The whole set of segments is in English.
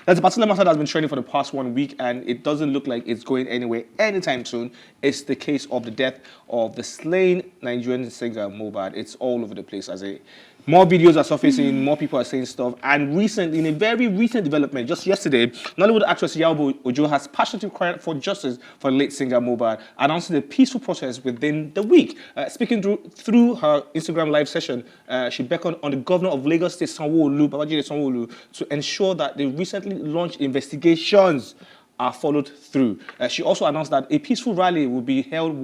There's a particular matter that's been trending for the past 1 week, and it doesn't look like it's going anywhere anytime soon. It's the case of the death of the slain Nigerian singer Mohbad. It's all over the place as more videos are surfacing, more people are saying stuff. And recently, in a very recent development, just yesterday, Nollywood actress Iyabo Ojo has passionately cried for justice for the late singer Mohbad, announcing a peaceful process within the week. Speaking through her Instagram live session, she beckoned on the governor of Lagos State, Sanwo-Olu, Babajide Sanwo-Olu, to ensure that the recently launched investigations are followed through. She also announced that a peaceful rally will be held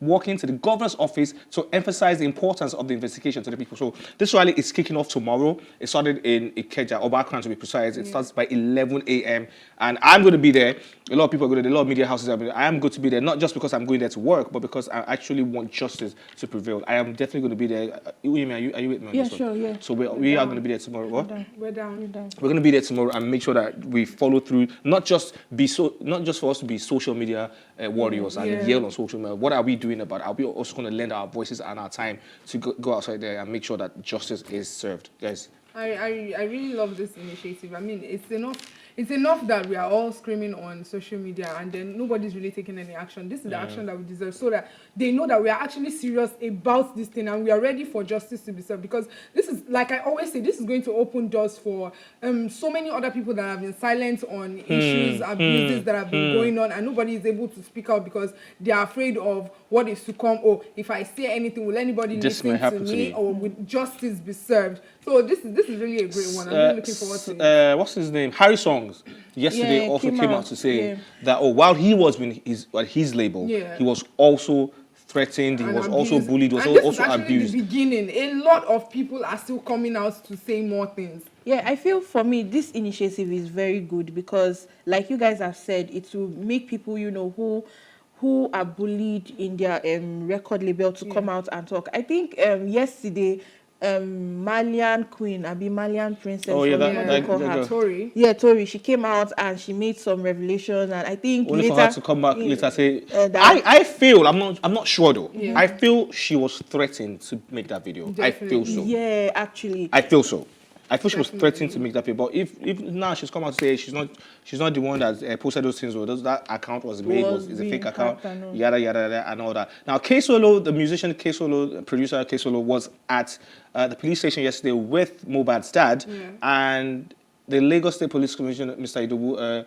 walking to the governor's office to emphasize the importance of the investigation to the people. So this rally is kicking off tomorrow. It started in Ikeja, Obakran to be precise. It starts by 11 a.m. and I'm going to be there. A lot of people are going to, a lot of media houses are going to. I am going to be there, not just because I'm going there to work, but because I actually want justice to prevail. I am definitely going to be there. Are you with me on this one? Sure, yeah. So we are going to be there tomorrow. What? We're down. We're going to be there tomorrow and make sure that we follow through, not just for us to be social media warriors and yell on social media. What are we doing about it? Are we also going to lend our voices and our time to go outside there and make sure that justice is served, guys? I really love this initiative. I mean, it's enough that we are all screaming on social media and then nobody's really taking any action. This is the action that we deserve, so that they know that we are actually serious about this thing and we are ready for justice to be served. Because this is, like I always say, this is going to open doors for so many other people that have been silent on issues, abuses that have been going on, and nobody is able to speak out because they are afraid of what is to come. Or if I say anything, will anybody listen to me? Or will justice be served? So this is really a great one. I'm really looking forward to it. What's his name? Harry Songs yesterday also came out to say that while he was at his label, he was also threatened, he was also bullied, he was also abused. The beginning, a lot of people are still coming out to say more things. Yeah, I feel for me this initiative is very good because, like you guys have said, it will make people who are bullied in their record label to come out and talk. I think yesterday, Malian Queen, Malian Princess. Oh yeah, Tori. Yeah, Tori. She came out and she made some revelations, and I think only later, for her to come back later say, I feel I'm not sure though. Yeah. I feel she was threatened to make that video. Definitely. I feel so. Yeah, actually. I feel so. I feel she was threatened to make that video, but if now she's come out to say she's not the one that posted those things, or that account was made, is a fake account, yada yada and all that. Now, K-Solo, the musician K-Solo, producer K-Solo, was at the police station yesterday with Mohbad's dad, and the Lagos State Police Commissioner, Mr. Iyabo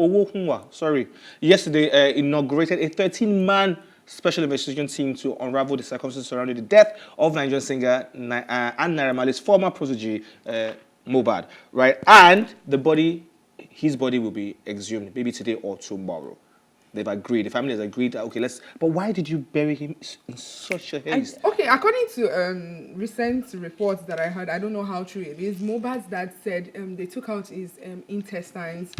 Ojo, yesterday inaugurated a 13-man special investigation team to unravel the circumstances surrounding the death of Nigerian singer and Naira Marley's former protege, Mohbad, right? And his body will be exhumed maybe today or tomorrow. They've agreed. The family has agreed that, okay, but why did you bury him in such a haste? Okay, according to recent reports that I heard, I don't know how true it is, Mohbad's dad said they took out his intestines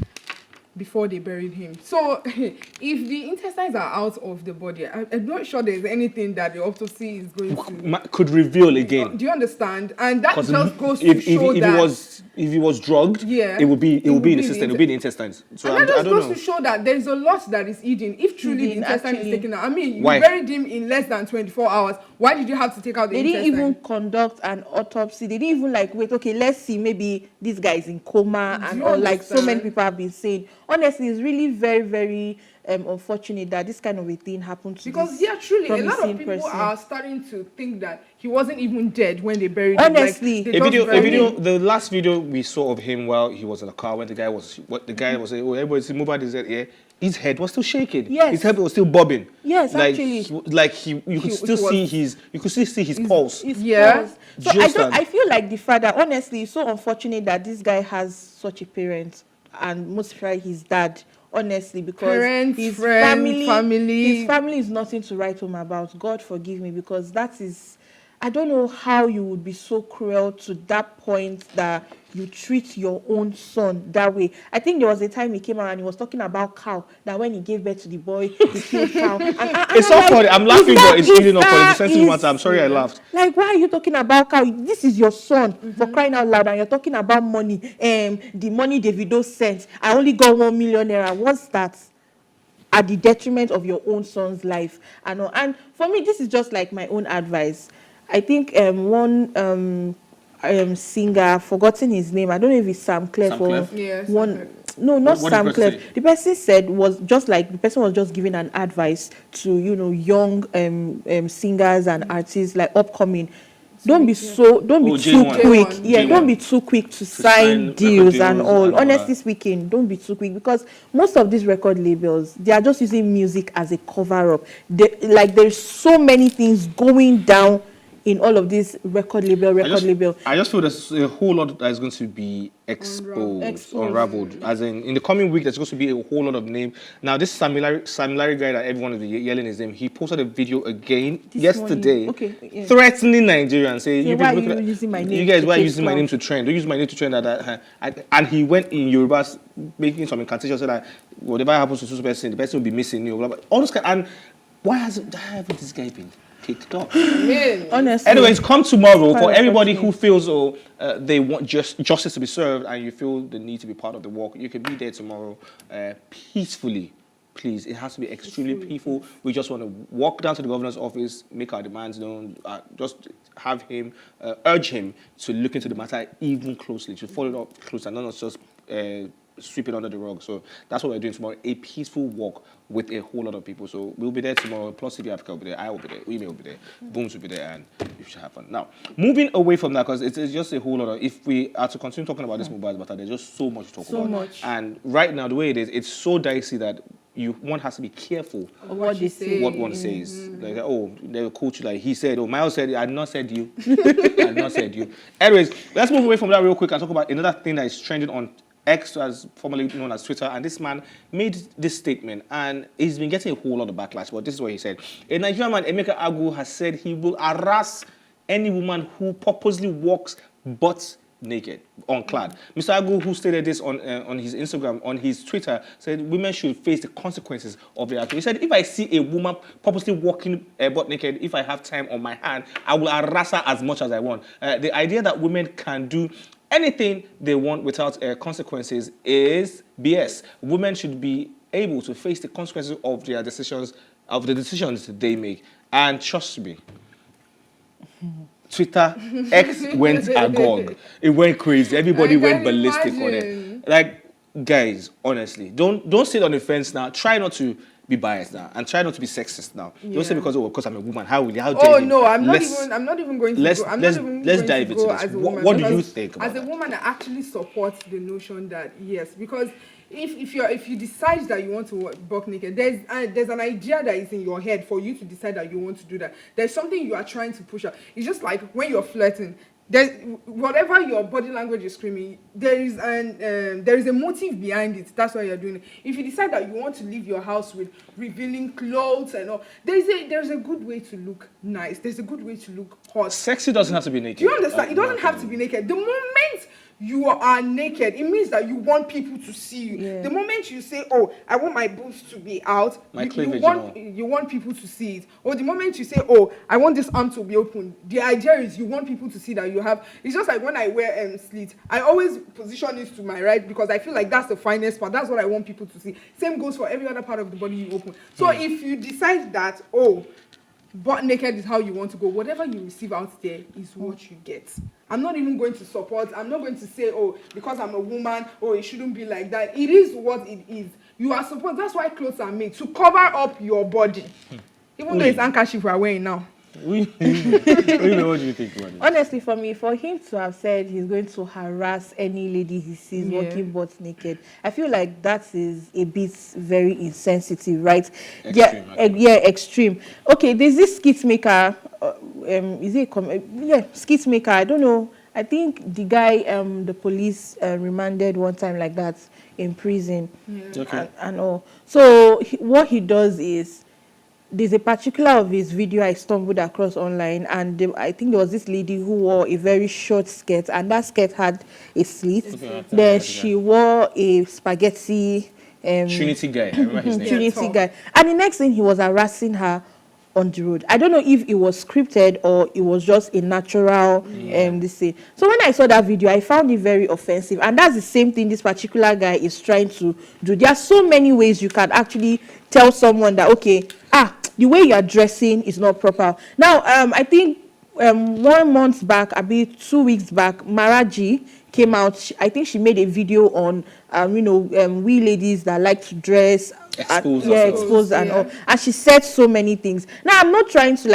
before they buried him. So, if the intestines are out of the body, I'm not sure there's anything that the autopsy is going to... Could reveal again. Do you understand? And that just goes to show that... If he was drugged, it will be in the system. It will be in the intestines. So and that just goes to show that there's a lot that is hidden. If truly the intestine is taken out, I mean, you buried him in less than 24 hours. Why did you have to take out the intestine? They didn't even conduct an autopsy. They didn't even wait, okay, let's see, maybe this guy is in coma and all, like so many people have been saying. Honestly, it's really very, very unfortunate that this kind of a thing happened to because truly a lot of people are starting to think that he wasn't even dead when they buried him. Honestly, the last video we saw of him while he was in the car, when the guy was saying, oh, everybody see Mohbad is dead, his head was still shaking. Yes. His head was still bobbing. Yes, actually. You could still see his pulse. Pulse. So I feel like the father, honestly, it's so unfortunate that this guy has such a parent, and most especially his dad. Honestly, because his family is nothing to write home about. God forgive me, because that is, I don't know how you would be so cruel to that point that you treat your own son that way. I think there was a time he came out and he was talking about cow, that when he gave birth to the boy, he killed cow. It's so funny. I'm laughing, but it's really not funny. It's a sensitive matter. I'm sorry I laughed. Like, why are you talking about cow? This is your son, for crying out loud, and you're talking about money. The money Davido sent, I only got 1 million naira. What's that? At the detriment of your own son's life. And for me, this is just like my own advice. I think singer, forgotten his name. I don't know if it's Sam Clef or one. No, not Sam Clef. The person said was just like the person was just giving an advice to young singers and artists like upcoming. Don't be too quick. Don't be too quick to sign deals and all. Honestly speaking, don't be too quick, because most of these record labels, they are just using music as a cover-up. There's so many things going down in all of this record label. I just feel there's a whole lot that is going to be exposed, unraveled. As in the coming week, there's going to be a whole lot of names. Now, this Samilari guy that everyone is yelling his name, he posted a video again yesterday, threatening Nigerians, saying, why are you using my name? You guys, why are you using my name to trend? Don't use my name to trend. And he went in Yoruba, making some incantations, so that whatever happens to this person, the person will be missing you. All those kind. And why haven't this guy been kicked off? Honestly. Anyways, come tomorrow for everybody who feels they want justice to be served and you feel the need to be part of the walk. You can be there tomorrow peacefully. Please, it has to be extremely peaceful. We just want to walk down to the governor's office, make our demands known, just have him, urge him to look into the matter even closely, to follow it up close and not just sweep it under the rug. So that's what we're doing tomorrow, a peaceful walk with a whole lot of people. So we'll be there tomorrow. PlusTvAfrica will be there. I will be there. Email will be there. Booms will be there, and we should have fun. Now, moving away from that, because it's just a whole lot of, if we are to continue talking about this mobile matter, there's just so much to talk about. And right now, the way it is, it's so dicey that one has to be careful what they say. What one says. Like, they will coach you like he said, Miles said it, I had not said you. I had not said you. Anyways, let's move away from that real quick and talk about another thing that is trending on X, as formerly known as Twitter, and this man made this statement, and he's been getting a whole lot of backlash, but this is what he said. A Nigerian man, Emeka Agu, has said he will harass any woman who purposely walks butt naked, unclad. Mr. Agu, who stated this on his Instagram, on his Twitter, said women should face the consequences of their action. He said, if I see a woman purposely walking butt naked, if I have time on my hand, I will harass her as much as I want. The idea that women can do anything they want without consequences is BS. Women should be able to face the consequences of their decisions, of the decisions they make. And trust me, Twitter, X went agog. It went crazy. Everybody went ballistic on it. Like, guys, honestly, don't sit on the fence now. Try not to be biased now, and try not to be sexist now. Don't say because I'm a woman. How dare you? No, I'm not even going to go. Let's dive into this. What do you think about as a woman, I actually support the notion that yes, because if you decide that you want to buck naked, there's an idea that is in your head for you to decide that you want to do that. There's something you are trying to push out. It's just like when you're flirting. Whatever your body language is screaming, there is a motive behind it. That's why you're doing it. If you decide that you want to leave your house with revealing clothes and all, there's a good way to look nice. There's a good way to look hot. Sexy doesn't have to be naked. Do you understand? It doesn't have to be naked. The moment you are naked, it means that you want people to see you. Yeah. The moment you say, "Oh, I want my boobs to be out," you want people to see it. Or the moment you say, "Oh, I want this arm to be open," the idea is you want people to see that you have. It's just like when I wear slits, I always position it to my right because I feel like that's the finest part. That's what I want people to see. Same goes for every other part of the body you open. So if you decide that, butt naked is how you want to go, whatever you receive out there is what you get. I'm not even going to support. I'm not going to say, because I'm a woman, it shouldn't be like that. It is what it is. You are supposed. That's why clothes are made, to cover up your body. Even though it's handkerchief we're wearing now. What do you think about it? Honestly, for him to have said he's going to harass any lady he sees walking butt naked, I feel like that is a bit very insensitive, right? Extreme, extreme. Okay, there's this skit maker. Skit maker. I don't know. I think the guy, the police remanded one time like that in prison. Yeah. Okay. And all. So what he does is, there's a particular of his video I stumbled across online, and I think there was this lady who wore a very short skirt, and that skirt had a slit. Then she wore a spaghetti. Trinity guy, I remember his name. Trinity guy. And the next thing, he was harassing her on the road. I don't know if it was scripted or it was just a natural this thing. So when I saw that video, I found it very offensive, and that's the same thing this particular guy is trying to do. There are so many ways you can actually tell someone that the way you are dressing is not proper. Now, I think 1 month back, a bit 2 weeks back, Maraji came out. I think she made a video on, we ladies that like to dress, expose and all. And she said so many things. Now, I'm not trying to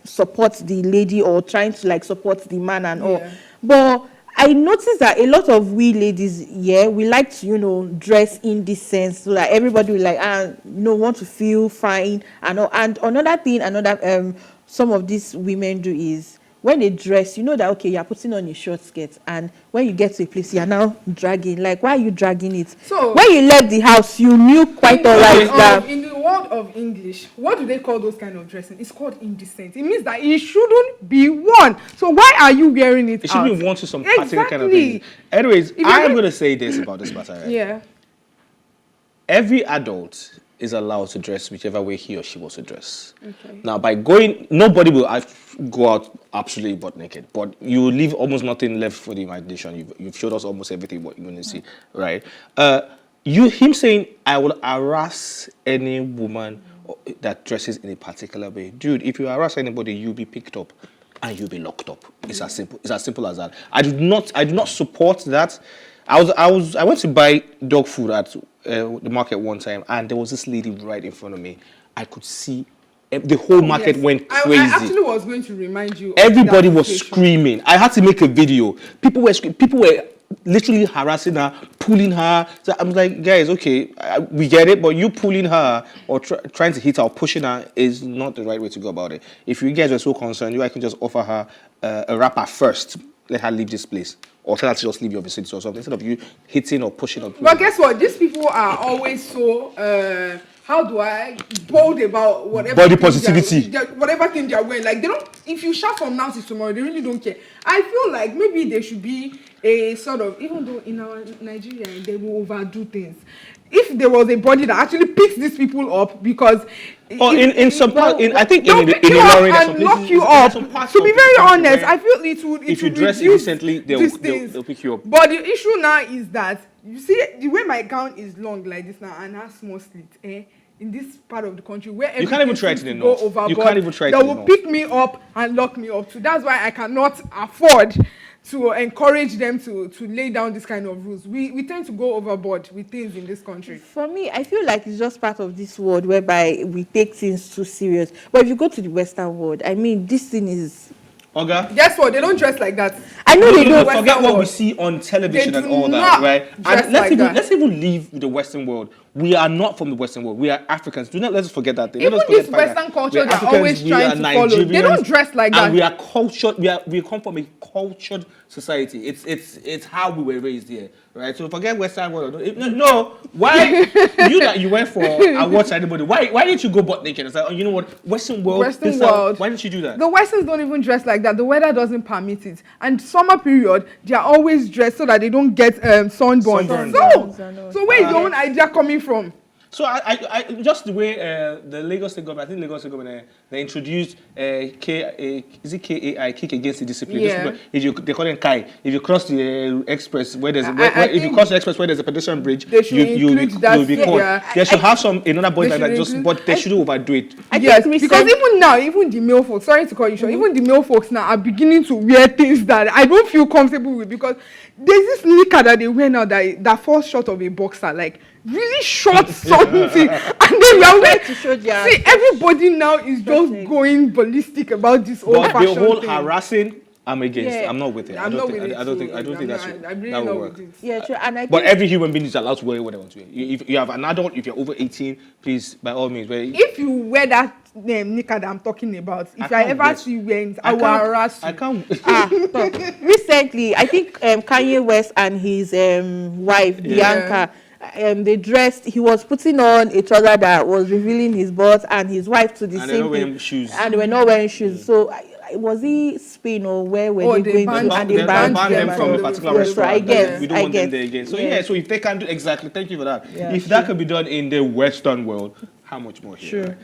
support the lady or trying to support the man and all, but I noticed that a lot of we ladies, we like to, dress in this sense, so like everybody will want to feel fine and all. And another thing, some of these women do is when they dress, that, okay, you're putting on a short skirt, and when you get to a place, you're now dragging. Like, why are you dragging it? So when you left the house, you knew quite all right that... In the world of English, what do they call those kind of dressing? It's called indecent. It means that it shouldn't be worn. So why are you wearing it? It should be worn to some particular kind of thing. Anyways, I'm going to say this about this matter. Right? Yeah. Every adult is allowed to dress whichever way he or she wants to dress. Okay. Now, by going, nobody will go out absolutely butt naked, but you will leave almost nothing left for the imagination. You've showed us almost everything what you're going to see, right? Him saying, I will harass any woman that dresses in a particular way. Dude, if you harass anybody, you'll be picked up and you'll be locked up. It's as simple as that. I do not support that. I went to buy dog food at the market one time, and there was this lady right in front of me. I could see the whole market went crazy. I actually was going to remind you. Everybody was screaming. I had to make a video. People were literally harassing her, pulling her. So I'm like, guys, okay, we get it, but you pulling her or trying to hit her or pushing her is not the right way to go about it. If you guys are so concerned, I can just offer her a wrapper first. Let her leave this place. Or tell her to just leave your vicinity or something, instead of you hitting or pushing or pulling. But guess what? These people are always so, bold about whatever. Body positivity. Whatever thing they're wearing. Like, they don't, if you shout from now to tomorrow, they really don't care. I feel like maybe there should be a sort of, even though in our Nigeria, they will overdo things. If there was a body that actually picks these people up, because in some part, I think in lock you up. To be very honest, I feel it would. If you dress innocently, they'll pick you up. But the issue now is that you see the way my gown is long like this now and has small slits. In this part of the country where you can't even try it in the north. You can't even try it in the north. That will pick me up and lock me up. So that's why I cannot afford to encourage them to lay down this kind of rules. We tend to go overboard with things in this country. For me, I feel like it's just part of this world whereby we take things too serious. But if you go to the Western world, I mean, this thing is... Oga? Guess what? They don't dress like that. I know they don't. Forget what we see on television and all that, right? And let's even leave the Western world. We are not from the Western world. We are Africans. Let's forget that thing. Even this Western culture, they're always trying to follow. They don't dress like that. And we are cultured. We come from a cultured society. It's how we were raised here, right? So forget Western world. No, why you went for awards ceremony? Why didn't you go butt naked? It's like, you know what, Western world. Why didn't you do that? The Westerns don't even dress like that. The weather doesn't permit it. And summer period, they are always dressed so that they don't get sunburn. So where is your own idea coming from? So I just the way the Lagos State government, I think Lagos State government, they introduced KAI, kick against the discipline. Yeah. They call it KAI. If you cross the express where there's a pedestrian bridge, you'll be caught. Yeah. They should have another body like that, but they shouldn't overdo it. Yes, because even now, even the male folks, sorry to call you short, even the male folks now are beginning to wear things that I don't feel comfortable with, because there's this knicker that they wear now that falls short of a boxer, like really short something, and then you're wearing to show their... See, everybody now is just going ballistic about this old fashion the whole thing. harassing, I'm against. Yeah. I'm not with it. I don't think that will work. Yeah, true. And but every human being is allowed to wear what they want to wear. If you have an adult, if you're over 18, please, by all means, wear it. If you wear that knicker that I'm talking about, if I ever see you wearing it, I will harass you. I can't. Recently, I think Kanye West and his wife, Bianca, they dressed, he was putting on a trouser that was revealing his butt, and his wife to the same thing. And they were wearing shoes. And they were not wearing shoes. So was he Spain or where were they going to? And they banned them from a particular restaurant. I guess. We don't want them there again. So so if they can do exactly, thank you for that. Yeah, if that could be done in the Western world, how much more here? Sure.